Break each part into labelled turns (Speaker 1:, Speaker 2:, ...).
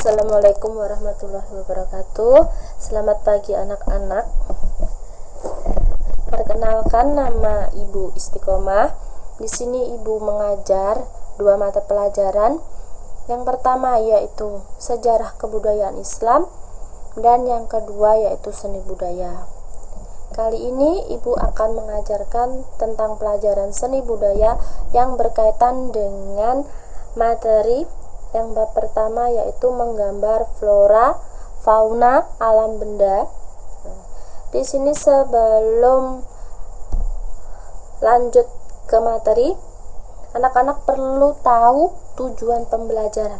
Speaker 1: Assalamualaikum warahmatullahi wabarakatuh. Selamat pagi anak-anak. Perkenalkan, nama Ibu Istiqomah. Di sini Ibu mengajar dua mata pelajaran. Yang pertama yaitu sejarah kebudayaan Islam dan yang kedua yaitu seni budaya. Kali ini Ibu akan mengajarkan tentang pelajaran seni budaya yang berkaitan dengan materi yang bab pertama yaitu menggambar flora, fauna, alam benda. Di sini sebelum lanjut ke materi, anak-anak perlu tahu tujuan pembelajaran,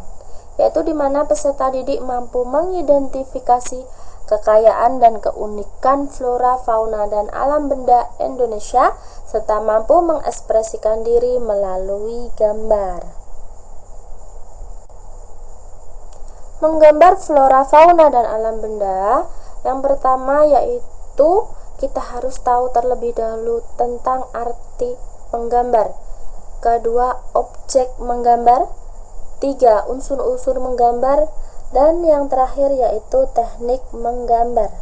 Speaker 1: yaitu di mana peserta didik mampu mengidentifikasi kekayaan dan keunikan flora, fauna, dan alam benda Indonesia serta mampu mengekspresikan diri melalui gambar. Menggambar flora, fauna, dan alam benda, yang pertama yaitu kita harus tahu terlebih dahulu tentang arti menggambar. Kedua, objek menggambar. Tiga, unsur-unsur menggambar. Dan yang terakhir yaitu teknik menggambar.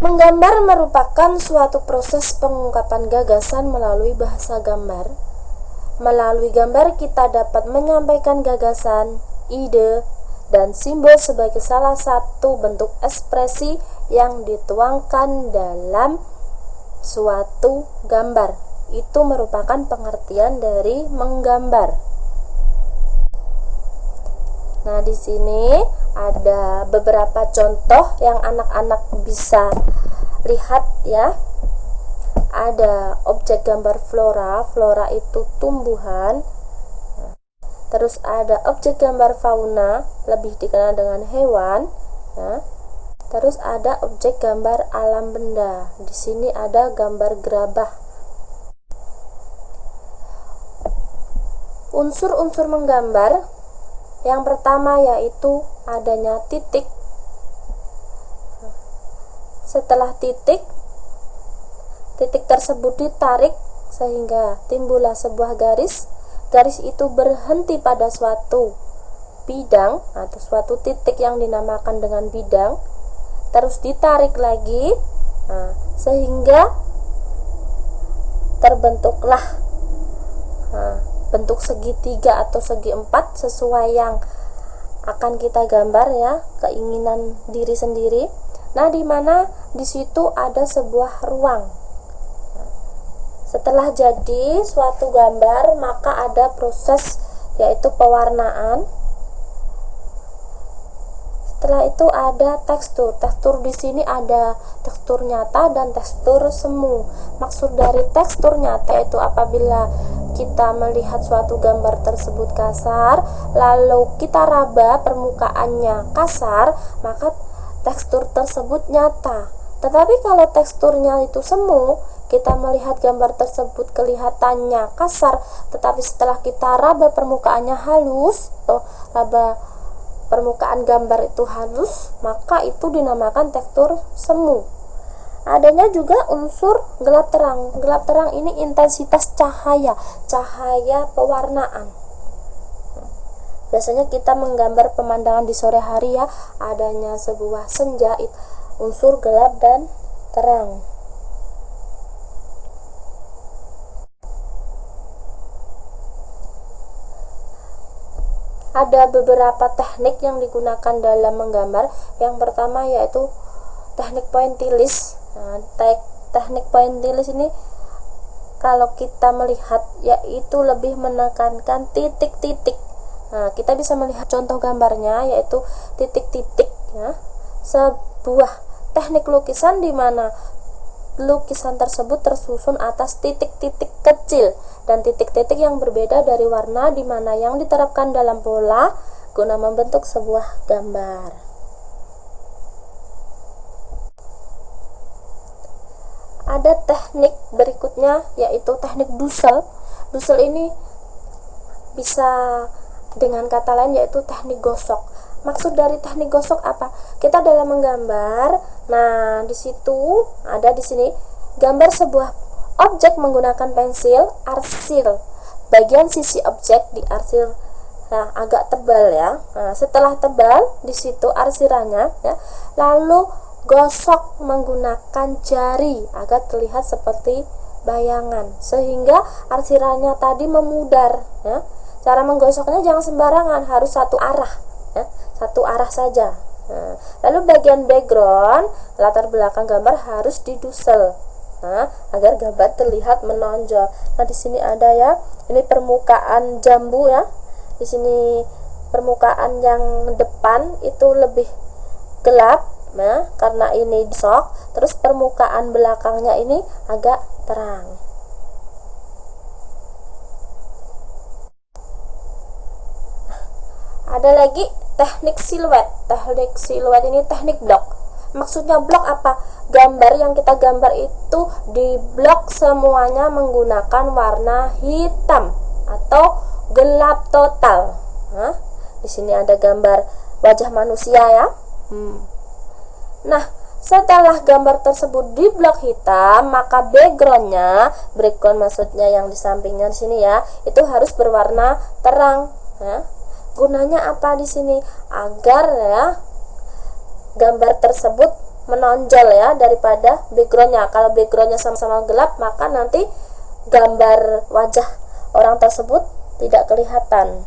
Speaker 1: Menggambar merupakan suatu proses pengungkapan gagasan melalui bahasa gambar. Melalui gambar kita dapat menyampaikan gagasan, ide, dan simbol sebagai salah satu bentuk ekspresi yang dituangkan dalam suatu gambar. Itu merupakan pengertian dari menggambar. Nah, di sini ada beberapa contoh yang anak-anak bisa lihat ya. Ada objek gambar flora, flora itu tumbuhan. Terus ada objek gambar fauna, lebih dikenal dengan hewan. Terus ada objek gambar alam benda. Di sini ada gambar gerabah. Unsur-unsur menggambar yang pertama yaitu adanya titik. Setelah titik tersebut ditarik sehingga timbullah sebuah garis. Garis itu berhenti pada suatu bidang atau suatu titik yang dinamakan dengan bidang. Terus ditarik lagi sehingga terbentuklah bentuk segitiga atau segi empat sesuai yang akan kita gambar ya, keinginan diri sendiri. Nah, di mana di situ ada sebuah ruang. Setelah jadi suatu gambar, maka ada proses yaitu pewarnaan. Setelah itu ada tekstur. Tekstur di sini ada tekstur nyata dan tekstur semu. Maksud dari tekstur nyata itu apabila kita melihat suatu gambar tersebut kasar, lalu kita raba permukaannya kasar, maka tekstur tersebut nyata. Tetapi kalau teksturnya itu semu, kita melihat gambar tersebut kelihatannya kasar, tetapi setelah kita raba permukaannya halus, atau raba permukaan gambar itu halus, maka itu dinamakan tekstur semu. Adanya juga unsur gelap terang. Gelap terang ini intensitas cahaya pewarnaan. Biasanya kita menggambar pemandangan di sore hari ya, adanya sebuah senja, unsur gelap dan terang. Ada beberapa teknik yang digunakan dalam menggambar. Yang pertama yaitu teknik pointillis. Teknik pointillis ini kalau kita melihat yaitu lebih menekankan titik-titik. Kita bisa melihat contoh gambarnya yaitu titik-titik ya. Sebuah teknik lukisan di mana lukisan tersebut tersusun atas titik-titik kecil dan titik-titik yang berbeda dari warna, di mana yang diterapkan dalam pola guna membentuk sebuah gambar. Ada teknik berikutnya yaitu teknik dusel. Dusel ini bisa dengan kata lain yaitu teknik gosok. Maksud dari teknik gosok apa? Kita dalam menggambar, nah di situ ada di sini gambar sebuah objek menggunakan pensil, arsil. bagian sisi objek diarsir agak tebal ya. Nah, setelah tebal di situ arsirannya ya, lalu gosok menggunakan jari agar terlihat seperti bayangan sehingga arsirannya tadi memudar ya. Cara menggosoknya jangan sembarangan, harus satu arah ya, satu arah saja. Nah, lalu bagian background, latar belakang gambar harus didusel agar gambar terlihat menonjol. Nah, di sini ada ya, ini permukaan jambu ya. Di sini permukaan yang depan itu lebih gelap ya, karena ini sok. Terus permukaan belakangnya ini agak terang. Ada lagi teknik siluet. Teknik siluet ini teknik blok. Maksudnya blok apa? Gambar yang kita gambar itu di blok semuanya menggunakan warna hitam atau gelap total. Nah, di sini ada gambar wajah manusia ya. Nah, setelah gambar tersebut di blok hitam, maka backgroundnya, maksudnya yang di sampingnya di sini ya, itu harus berwarna terang. Ya. Gunanya apa di sini? Agar ya gambar tersebut menonjol ya daripada backgroundnya. Kalau backgroundnya sama-sama gelap, maka nanti gambar wajah orang tersebut tidak kelihatan.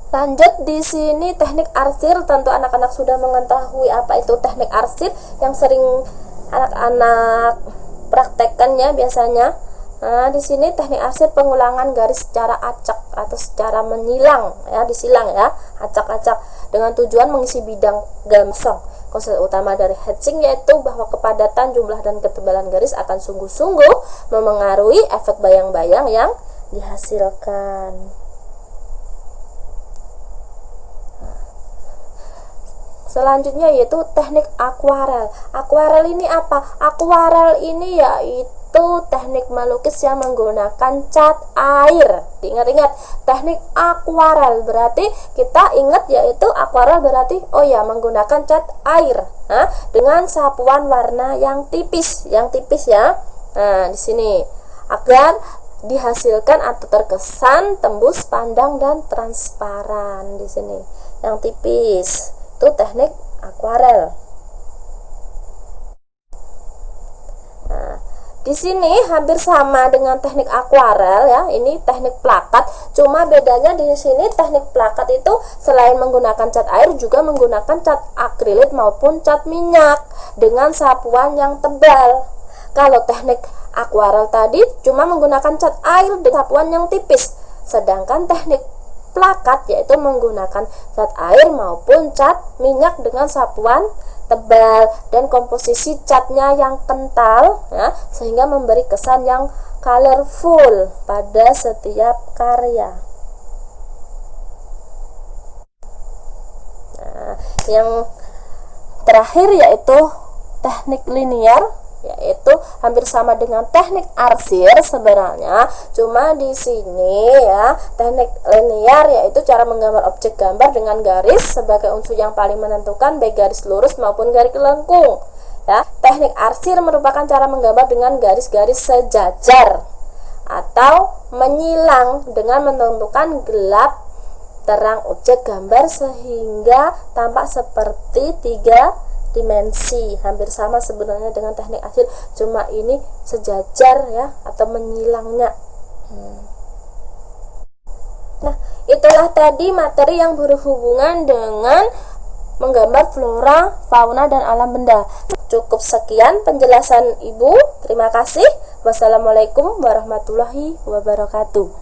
Speaker 1: Lanjut di sini teknik arsir. Tentu anak-anak sudah mengetahui apa itu teknik arsir yang sering anak-anak praktekkan ya biasanya. Nah, di sini teknik arsir pengulangan garis secara acak atau secara menyilang ya, disilang ya, acak-acak dengan tujuan mengisi bidang gamsong. Konsep utama dari hatching yaitu bahwa kepadatan, jumlah dan ketebalan garis akan sungguh-sungguh memengaruhi efek bayang-bayang yang dihasilkan. Selanjutnya yaitu teknik akuarel. Akuarel ini apa? Akuarel ini yaitu teknik melukis yang menggunakan cat air. Ingat-ingat, teknik akuarel berarti kita ingat yaitu akuarel berarti menggunakan cat air. Nah, dengan sapuan warna yang tipis ya. Nah, di sini agar dihasilkan atau terkesan tembus pandang dan transparan di sini. Yang tipis itu teknik akuarel. Nah, di sini hampir sama dengan teknik akuarel ya. Ini teknik plakat, cuma bedanya di sini teknik plakat itu selain menggunakan cat air juga menggunakan cat akrilik maupun cat minyak dengan sapuan yang tebal. Kalau teknik akuarel tadi cuma menggunakan cat air dengan sapuan yang tipis. Sedangkan teknik plakat yaitu menggunakan cat air maupun cat minyak dengan sapuan tebal dan komposisi catnya yang kental ya, sehingga memberi kesan yang colorful pada setiap karya. Nah, yang terakhir yaitu teknik linear, yaitu hampir sama dengan teknik arsir sebenarnya, cuma di sini ya teknik linear yaitu cara menggambar objek gambar dengan garis sebagai unsur yang paling menentukan, baik garis lurus maupun garis lengkung ya. Teknik arsir merupakan cara menggambar dengan garis-garis sejajar atau menyilang dengan menentukan gelap terang objek gambar sehingga tampak seperti tiga dimensi. Hampir sama sebenarnya dengan teknik arsir, cuma ini sejajar ya atau menyilangnya. Nah, itulah tadi materi yang berhubungan dengan menggambar flora, fauna, dan alam benda. Cukup sekian penjelasan Ibu. Terima kasih. Wassalamualaikum warahmatullahi wabarakatuh.